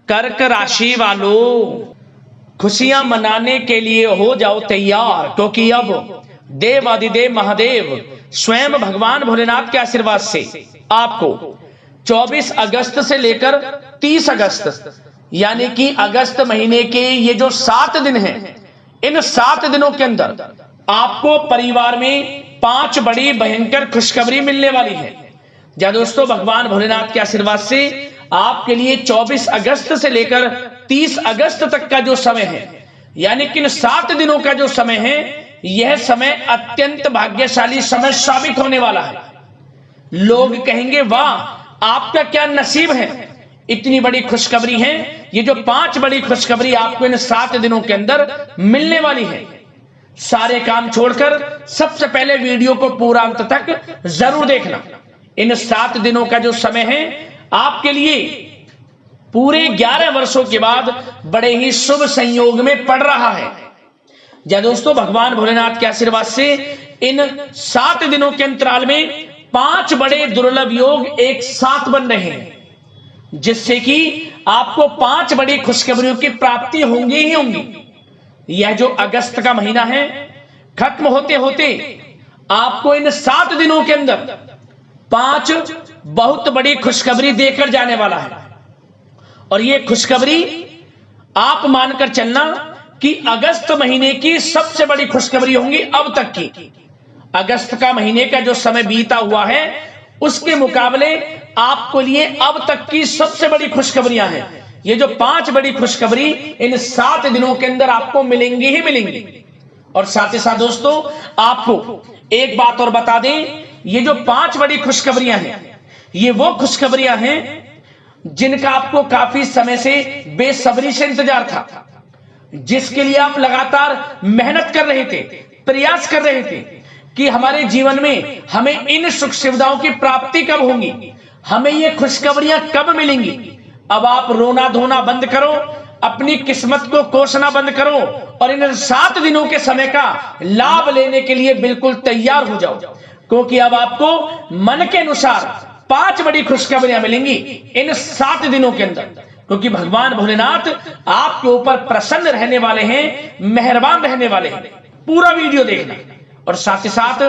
कर्क राशि वालों, खुशियां मनाने के लिए हो जाओ तैयार, क्योंकि अब देव आदिदेव महादेव स्वयं भगवान भोलेनाथ के आशीर्वाद से आपको 24 अगस्त से लेकर 30 अगस्त यानी कि अगस्त महीने के ये जो 7 दिन हैं, इन 7 दिनों के अंदर आपको परिवार में 5 बड़ी भयंकर खुशखबरी मिलने वाली है। या दोस्तों, भगवान भोलेनाथ के आशीर्वाद से आपके लिए 24 अगस्त से लेकर 30 अगस्त तक का जो समय है, यानी कि इन 7 दिनों का जो समय है, यह समय अत्यंत भाग्यशाली समय साबित होने वाला है। लोग कहेंगे वाह, आपका क्या नसीब है, इतनी बड़ी खुशखबरी है। ये जो 5 बड़ी खुशखबरी आपको इन 7 दिनों के अंदर मिलने वाली है, सारे काम छोड़कर सबसे पहले वीडियो को पूरा अंत तक जरूर देखना। इन 7 दिनों का जो समय है आपके लिए पूरे 11 वर्षों के बाद बड़े ही शुभ संयोग में पड़ रहा है। या दोस्तों, भगवान भोलेनाथ के आशीर्वाद से इन 7 दिनों के अंतराल में 5 बड़े दुर्लभ योग एक साथ बन रहे हैं, जिससे कि आपको 5 बड़ी खुशखबरियों की प्राप्ति होंगी ही होंगी। यह जो अगस्त का महीना है, खत्म होते होते आपको इन 7 दिनों के अंदर 5 बहुत बड़ी खुशखबरी देकर जाने वाला है। और यह खुशखबरी आप मानकर चलना कि अगस्त महीने की सबसे बड़ी खुशखबरी होंगी अब तक की। अगस्त का महीने का जो समय बीता हुआ है, उसके मुकाबले आपको लिए अब तक की सबसे बड़ी खुशखबरियां हैं। ये जो 5 बड़ी खुशखबरी इन 7 दिनों के अंदर आपको मिलेंगी ही मिलेंगी। और साथ ही साथ दोस्तों, आपको एक बात और बता दें, ये जो 5 बड़ी खुशखबरियां हैं, ये वो खुशखबरियां हैं जिनका आपको काफी समय से बेसब्री से इंतजार था, जिसके लिए आप लगातार मेहनत कर रहे थे, प्रयास कर रहे थे कि हमारे जीवन में हमें इन सुख सुविधाओं की प्राप्ति कब होगी, हमें ये खुशखबरियां कब मिलेंगी। अब आप रोना धोना बंद करो, अपनी किस्मत को कोसना बंद करो और इन 7 दिनों के समय का लाभ लेने के लिए बिल्कुल तैयार हो जाओ, क्योंकि अब आपको मन के अनुसार 5 बड़ी खुशखबरियां मिलेंगी इन 7 दिनों के अंदर, क्योंकि भगवान भोलेनाथ आपके ऊपर प्रसन्न रहने वाले हैं, मेहरबान रहने वाले हैं। पूरा वीडियो देखना। और साथ ही साथ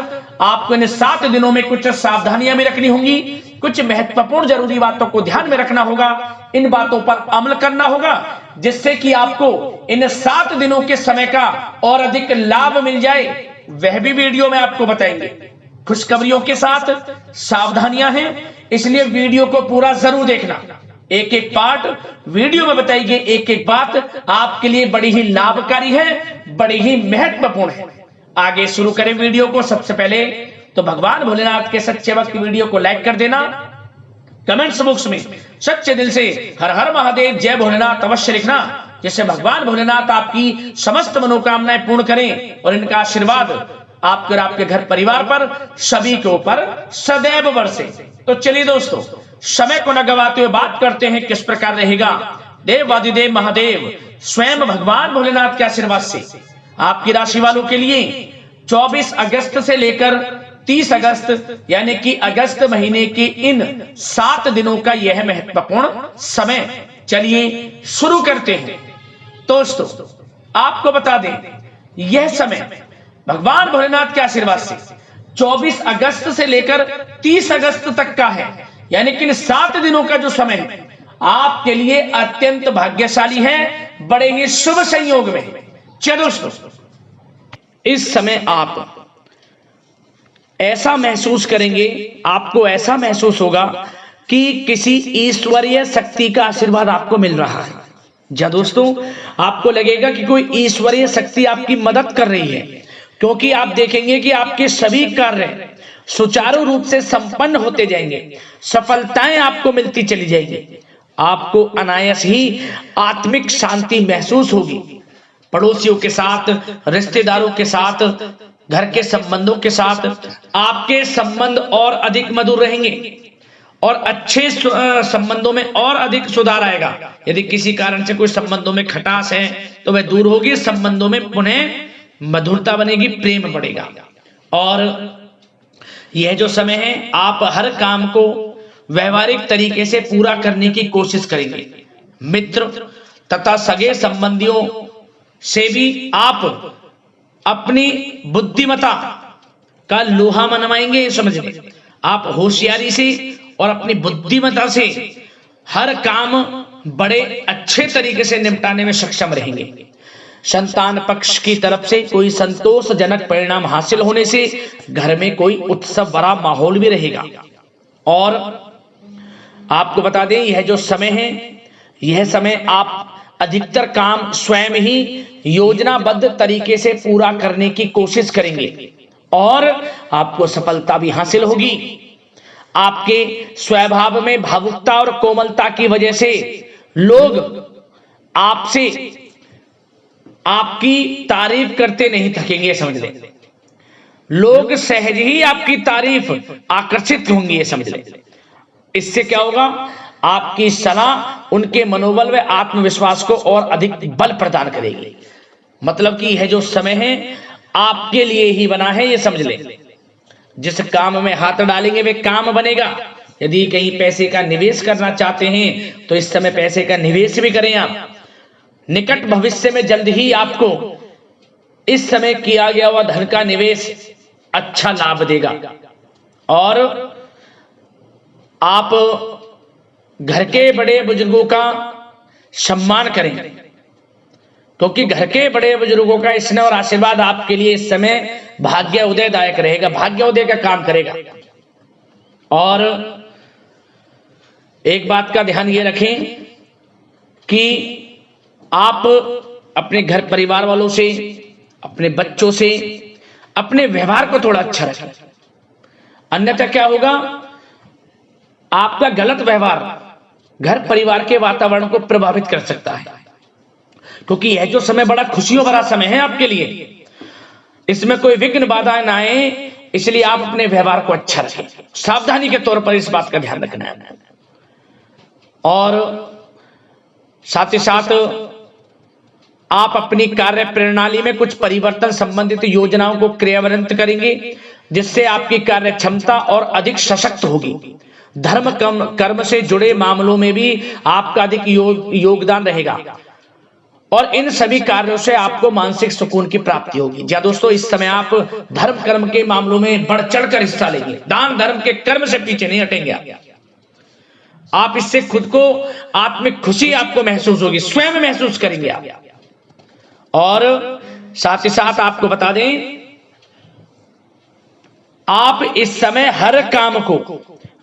आपको इन 7 दिनों में कुछ सावधानियां भी रखनी होंगी, कुछ महत्वपूर्ण जरूरी बातों को ध्यान में रखना होगा, इन बातों पर अमल करना होगा, जिससे कि आपको इन 7 दिनों के समय का और अधिक लाभ मिल जाए। वह भी वीडियो में आपको बताएंगे। खुशखबरियों के साथ सावधानियां हैं, इसलिए वीडियो को पूरा जरूर देखना। एक एक पार्ट वीडियो में बताई गई एक एक बात आपके लिए बड़ी ही लाभकारी है, बड़ी ही महत्वपूर्ण है। आगे शुरू करें वीडियो को। सबसे पहले तो भगवान भोलेनाथ के सच्चे भक्त वीडियो को लाइक कर देना, कमेंट्स बॉक्स में सच्चे दिल से हर हर महादेव जय भोलेनाथ अवश्य लिखना, जिससे भगवान भोलेनाथ आपकी समस्त मनोकामनाएं पूर्ण करें और इनका आशीर्वाद आपके और आपके घर परिवार पर सभी के ऊपर सदैव बरसे। तो चलिए दोस्तों, समय को न गवाते हुए बात करते हैं किस प्रकार रहेगा देवादिदेव महादेव स्वयं भगवान भोलेनाथ के आशीर्वाद से आपकी राशि वालों के लिए 24 अगस्त से लेकर 30 अगस्त यानी कि अगस्त महीने के इन 7 दिनों का यह महत्वपूर्ण समय। चलिए शुरू करते हैं। दोस्तों, आपको बता दें, यह समय भगवान भोलेनाथ के आशीर्वाद से 24 अगस्त से लेकर 30 अगस्त तक का है, यानी कि इन 7 दिनों का जो समय है आपके लिए अत्यंत भाग्यशाली है, बड़े ही शुभ संयोग में। चलो दोस्तों, इस समय आप ऐसा महसूस करेंगे, आपको ऐसा महसूस होगा कि किसी ईश्वरीय शक्ति का आशीर्वाद आपको मिल रहा है। या दोस्तों, आपको लगेगा कि कोई ईश्वरीय शक्ति आपकी मदद कर रही है, क्योंकि आप देखेंगे कि आपके सभी कार्य सुचारू रूप से संपन्न होते जाएंगे, सफलताएं आपको मिलती चली जाएगी, आपको अनायास ही आत्मिक शांति महसूस होगी। पड़ोसियों के साथ, रिश्तेदारों के साथ, घर के संबंधों के साथ आपके संबंध और अधिक मधुर रहेंगे और अच्छे संबंधों में और अधिक सुधार आएगा। यदि किसी कारण से कोई संबंधों में खटास है तो वह दूर होगी, संबंधों में पुनः मधुरता बनेगी, प्रेम बढ़ेगा। और यह जो समय है आप हर काम को व्यवहारिक तरीके से पूरा करने की कोशिश करेंगे। मित्र तथा सगे संबंधियों से भी आप अपनी बुद्धिमता का लोहा मनवाएंगे। समझ लें, आप होशियारी से और अपनी बुद्धिमता से हर काम बड़े अच्छे तरीके से निपटाने में सक्षम रहेंगे। संतान पक्ष की तरफ से कोई संतोषजनक परिणाम हासिल होने से घर में कोई उत्सव भरा माहौल भी रहेगा। और आपको बता दें, यह जो समय है, यह समय आप अधिकतर काम स्वयं ही योजनाबद्ध तरीके से पूरा करने की कोशिश करेंगे और आपको सफलता भी हासिल होगी। आपके स्वभाव में भावुकता और कोमलता की वजह से लोग आपसे आपकी तारीफ करते नहीं थकेंगे। समझ लें, लोग सहज ही आपकी तारीफ आकर्षित होंगी, ये समझ लें। इससे क्या होगा, आपकी सलाह उनके मनोबल व आत्मविश्वास को और अधिक बल प्रदान करेगी। मतलब कि यह जो समय है आपके लिए ही बना है, ये समझ लें। जिस काम में हाथ डालेंगे वे काम बनेगा। यदि कहीं पैसे का निवेश करना चाहते हैं तो इस समय पैसे का निवेश भी करें आप। निकट भविष्य में जल्द ही आपको इस समय किया गया हुआ धन का निवेश अच्छा लाभ देगा। और आप घर के बड़े बुजुर्गों का सम्मान करें, क्योंकि घर के बड़े बुजुर्गों का स्नेह और आशीर्वाद आपके लिए इस समय भाग्य उदयदायक रहेगा, भाग्य उदय का काम करेगा। और एक बात का ध्यान ये रखें कि आप अपने घर परिवार वालों से, अपने बच्चों से अपने व्यवहार को थोड़ा अच्छा रखें। अन्यथा क्या होगा, आपका गलत व्यवहार घर परिवार के वातावरण को प्रभावित कर सकता है। क्योंकि यह जो समय बड़ा खुशियों भरा समय है आपके लिए, इसमें कोई विघ्न बाधा ना आए, इसलिए आप अपने व्यवहार को अच्छा रखें। सावधानी के तौर पर इस बात का ध्यान रखना है। और साथ ही साथ आप अपनी कार्य प्रणाली में कुछ परिवर्तन संबंधित योजनाओं को क्रियान्वित करेंगे, जिससे आपकी कार्य क्षमता और अधिक सशक्त होगी। धर्म कर्म से जुड़े मामलों में भी आपका अधिक योगदान रहेगा और इन सभी कार्यों से आपको मानसिक सुकून की प्राप्ति होगी। जी दोस्तों, इस समय आप धर्म कर्म के मामलों में बढ़ चढ़कर हिस्सा लेंगे। दान धर्म के कर्म से पीछे नहीं हटेंगे आप। इससे खुद को आत्मिक खुशी आपको महसूस होगी, स्वयं महसूस करेंगे आप। और साथ ही साथ आपको बता दें, आप इस समय हर काम को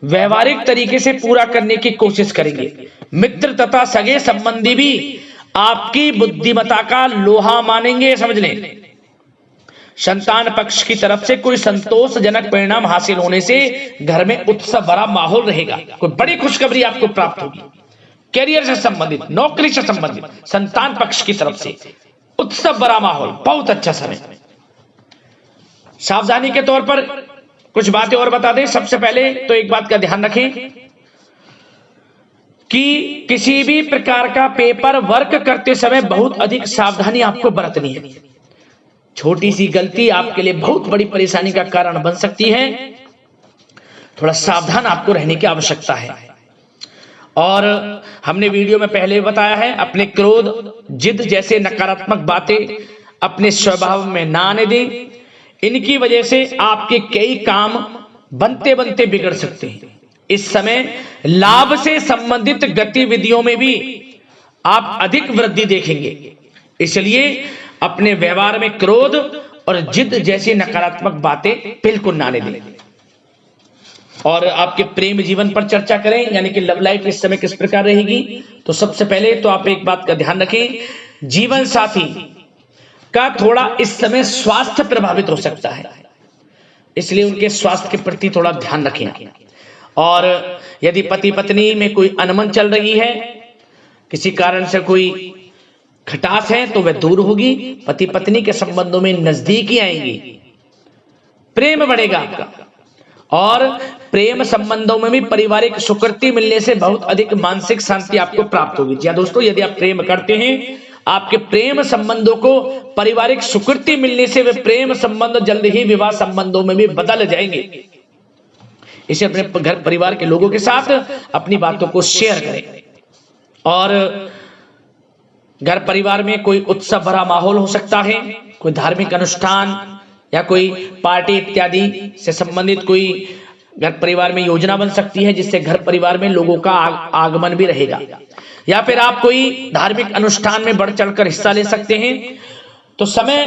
व्यवहारिक तरीके से पूरा करने की कोशिश करेंगे। मित्र तथा सगे संबंधी भी आपकी बुद्धिमत्ता का लोहा मानेंगे। समझ लें, संतान पक्ष की तरफ से कोई संतोषजनक परिणाम हासिल होने से घर में उत्सव भरा माहौल रहेगा। कोई बड़ी खुशखबरी आपको प्राप्त होगी। कैरियर से संबंधित, नौकरी से संबंधित, संतान पक्ष की तरफ से उत्सव भरा माहौल, बहुत अच्छा समय। सावधानी के तौर पर कुछ बातें और बता दें। सबसे पहले तो एक बात का ध्यान रखें कि किसी भी प्रकार का पेपर वर्क करते समय बहुत अधिक सावधानी आपको बरतनी है। छोटी सी गलती आपके लिए बहुत बड़ी परेशानी का कारण बन सकती है। थोड़ा सावधान आपको रहने की आवश्यकता है। और हमने वीडियो में पहले बताया है, अपने क्रोध, जिद जैसे नकारात्मक बातें अपने स्वभाव में ना आने दें। इनकी वजह से आपके कई काम बनते बनते बिगड़ सकते हैं। इस समय लाभ से संबंधित गतिविधियों में भी आप अधिक वृद्धि देखेंगे। इसलिए अपने व्यवहार में क्रोध और जिद जैसी नकारात्मक बातें बिल्कुल ना आने दें। और आपके प्रेम जीवन पर चर्चा करें, यानी कि लव लाइफ इस समय किस प्रकार रहेगी। तो सबसे पहले तो आप एक बात का ध्यान रखें, जीवन साथी का थोड़ा इस समय स्वास्थ्य प्रभावित हो सकता है, इसलिए उनके स्वास्थ्य के प्रति थोड़ा ध्यान रखें। और यदि पति पत्नी में कोई अनबन चल रही है, किसी कारण से कोई खटास है, तो वह दूर होगी। पति पत्नी के संबंधों में नजदीकी आएंगी, प्रेम बढ़ेगा आपका। और प्रेम संबंधों में भी पारिवारिक स्वीकृति मिलने से बहुत अधिक मानसिक शांति आपको प्राप्त होगी। जी दोस्तों, यदि आप प्रेम करते हैं, आपके प्रेम संबंधों को पारिवारिक स्वीकृति मिलने से वे प्रेम संबंध जल्द ही विवाह संबंधों में भी बदल जाएंगे। इसे अपने घर परिवार के लोगों के साथ अपनी बातों को शेयर करें। और घर परिवार में कोई उत्सव भरा माहौल हो सकता है, कोई धार्मिक अनुष्ठान या कोई पार्टी इत्यादि से संबंधित कोई घर परिवार में योजना बन सकती है, जिससे घर परिवार में लोगों का आगमन भी रहेगा। या फिर आप कोई धार्मिक अनुष्ठान में बढ़ चढ़कर हिस्सा ले सकते हैं। तो समय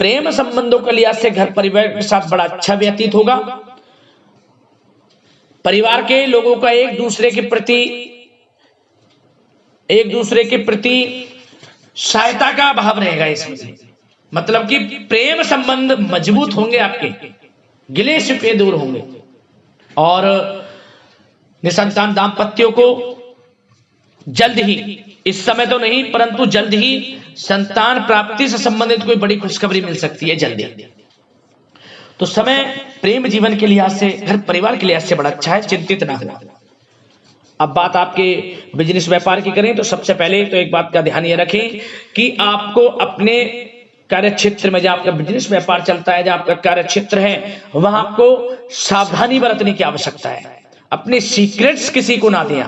प्रेम संबंधों के लिहाज से घर परिवार के साथ बड़ा अच्छा व्यतीत होगा। परिवार के लोगों का एक दूसरे के प्रति सहायता का भाव रहेगा इसमें, मतलब कि प्रेम संबंध मजबूत होंगे, आपके गिले शिकवे दूर होंगे और निसंतान दाम्पत्यों को जल्द ही, इस समय तो नहीं परंतु जल्द ही संतान प्राप्ति से संबंधित कोई बड़ी खुशखबरी मिल सकती है जल्दी। तो समय प्रेम जीवन के लिहाज से, घर परिवार के लिहाज से बड़ा अच्छा है, चिंतित ना हो। अब बात आपके बिजनेस व्यापार की करें तो सबसे पहले तो एक बात का ध्यान ये रखें कि आपको अपने कार्य क्षेत्र में, जहां आपका बिजनेस व्यापार चलता है, जहां आपका कार्य क्षेत्र है, वहां आपको सावधानी बरतने की आवश्यकता है। अपने सीक्रेट्स किसी को ना दें।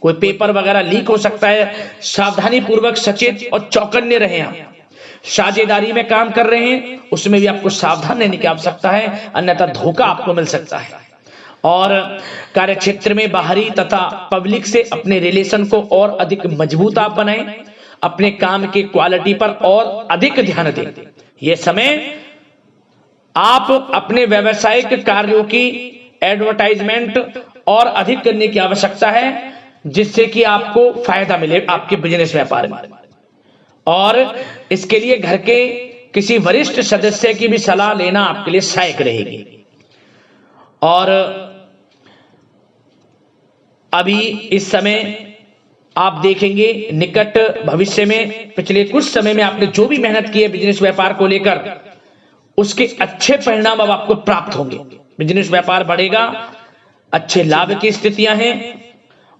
कोई पेपर वगैरह लीक हो सकता है, सावधानी पूर्वक सचेत और चौकन्ने रहें। आप साझेदारी में काम कर रहे हैं, उसमें भी आपको सावधान रहने की आवश्यकता है, अन्यथा धोखा आपको मिल सकता है। और कार्य क्षेत्र में बाहरी तथा पब्लिक से अपने रिलेशन को और अधिक मजबूत आप बनाएं। अपने काम की क्वालिटी पर और अधिक ध्यान दें। यह समय आप अपने व्यावसायिक कार्यों की एडवर्टाइजमेंट और अधिक करने की आवश्यकता है, जिससे कि आपको फायदा मिले आपके बिजनेस व्यापार में। और इसके लिए घर के किसी वरिष्ठ सदस्य की भी सलाह लेना आपके लिए सहायक रहेगी। और अभी इस समय आप देखेंगे निकट भविष्य में, पिछले कुछ समय में आपने जो भी मेहनत की है बिजनेस व्यापार को लेकर, उसके अच्छे परिणाम अब आपको प्राप्त होंगे। बिजनेस व्यापार बढ़ेगा, अच्छे लाभ की स्थितियां हैं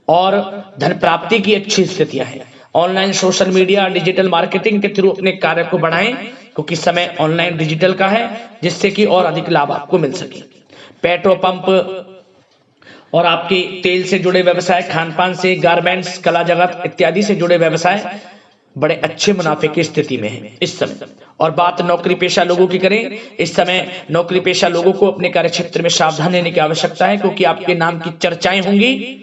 और धन प्राप्ति की अच्छी स्थितियां हैं। Online social media digital marketing के थ्रू अपने कार्य को बढ़ाएं, क्योंकि समय ऑनलाइन डिजिटल का है, जिससे कि और अधिक लाभ आपको मिल सके। पेट्रोल पंप और आपके तेल से जुड़े व्यवसाय, खान पान से, गारमेंट्स, कला जगत इत्यादि से जुड़े व्यवसाय बड़े अच्छे मुनाफे की स्थिति में है इस समय। और बात नौकरी पेशा लोगों की करें, इस समय नौकरी पेशा लोगों को अपने कार्य क्षेत्र में सावधान रहने की आवश्यकता है, क्योंकि आपके नाम की चर्चाएं होंगी।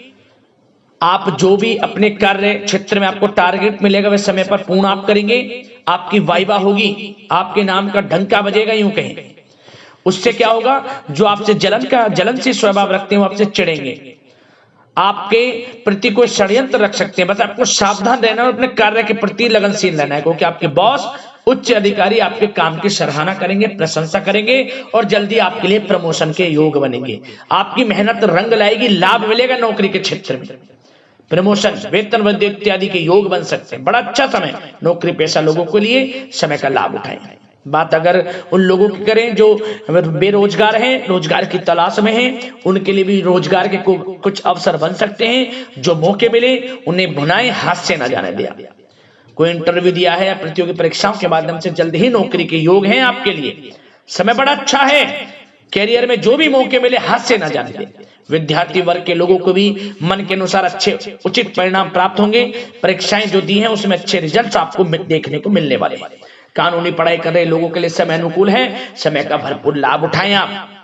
आप जो भी अपने कार्य क्षेत्र में आपको टारगेट मिलेगा वह समय पर पूर्ण आप करेंगे। आपकी वाइवा होगी, आपके नाम का डंका बजेगा, यूं कहें। उससे क्या होगा, जो आपसे जलनशील स्वभाव रखते हैं वो आपसे चिढ़ेंगे, आपके प्रति कोई षड्यंत्र रख सकते हैं। बस आपको सावधान रहना और अपने कार्य के प्रति लगनशील रहना है, क्योंकि आपके बॉस, उच्च अधिकारी आपके काम की सराहना करेंगे, प्रशंसा करेंगे और जल्दी आपके लिए प्रमोशन के योग बनेंगे। आपकी मेहनत रंग लाएगी, लाभ मिलेगा नौकरी के क्षेत्र में, प्रमोशन, वेतन वृद्धि इत्यादि के योग बन सकते हैं। बड़ा अच्छा समय नौकरी पेशा लोगों के लिए, समय का लाभ उठाएं। बात अगर उन लोगों की करें जो बेरोजगार हैं, रोजगार की तलाश में हैं, उनके लिए भी रोजगार के कुछ अवसर बन सकते हैं। जो मौके मिले उन्हें भुनाएं, हाथ से ना जाने दिया। कोई इंटरव्यू दिया है या प्रतियोगी परीक्षाओं के माध्यम से जल्द ही नौकरी के योग हैं आपके लिए। समय बड़ा अच्छा है, कैरियर में जो भी मौके मिले हाथ से ना जाने दें। विद्यार्थी वर्ग के लोगों को भी मन के अनुसार अच्छे उचित परिणाम प्राप्त होंगे। परीक्षाएं जो दी हैं उसमें अच्छे रिजल्ट आपको देखने को मिलने वाले हैं। कानूनी पढ़ाई कर रहे लोगों के लिए समय अनुकूल है, समय का भरपूर लाभ उठाएं आप।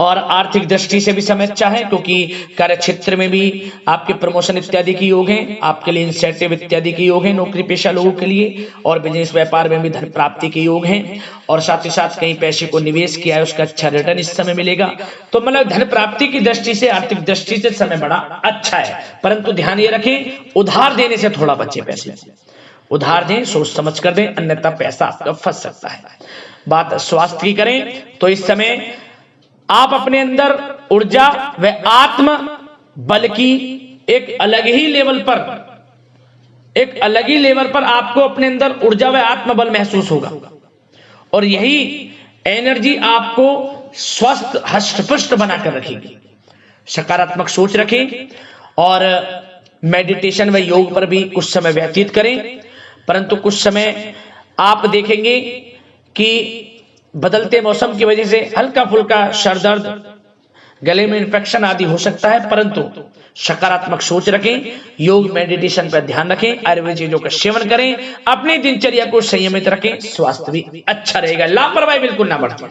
और आर्थिक दृष्टि से भी समय अच्छा है, क्योंकि कार्य क्षेत्र में भी आपके प्रमोशन इत्यादि के योग हैं, आपके लिए इंसेंटिव इत्यादि के योग हैं नौकरी पेशा लोगों के लिए। और बिजनेस व्यापार में भी धन प्राप्ति के योग हैं, और साथ ही साथ कहीं पैसे को निवेश किया है उसका अच्छा रिटर्न इस समय मिलेगा। तो मतलब धन प्राप्ति की दृष्टि से, आर्थिक दृष्टि से समय बड़ा अच्छा है। परंतु ध्यान ये रखें, उधार देने से थोड़ा बचे। पैसे उधार दें, सोच समझ कर दें, अन्यथा पैसा आपका फंस सकता है। बात स्वास्थ्य की करें तो इस समय आप अपने अंदर ऊर्जा व आत्म बल की एक अलग ही लेवल पर आपको अपने अंदर ऊर्जा व आत्म बल महसूस होगा। और यही एनर्जी आपको स्वस्थ हष्ट-पुष्ट बनाकर रखेगी। सकारात्मक सोच रखें और मेडिटेशन व योग पर भी कुछ समय व्यतीत करें। परंतु कुछ समय आप देखेंगे कि बदलते मौसम की वजह से हल्का फुल्का सर दर्द, गले में इन्फेक्शन आदि हो सकता है, परंतु सकारात्मक सोच रखें, योग मेडिटेशन पर ध्यान रखें, आयुर्वेद चीजों का सेवन करें, अपनी दिनचर्या को संयमित रखें, स्वास्थ्य भी अच्छा रहेगा, लापरवाही बिल्कुल ना बरतें।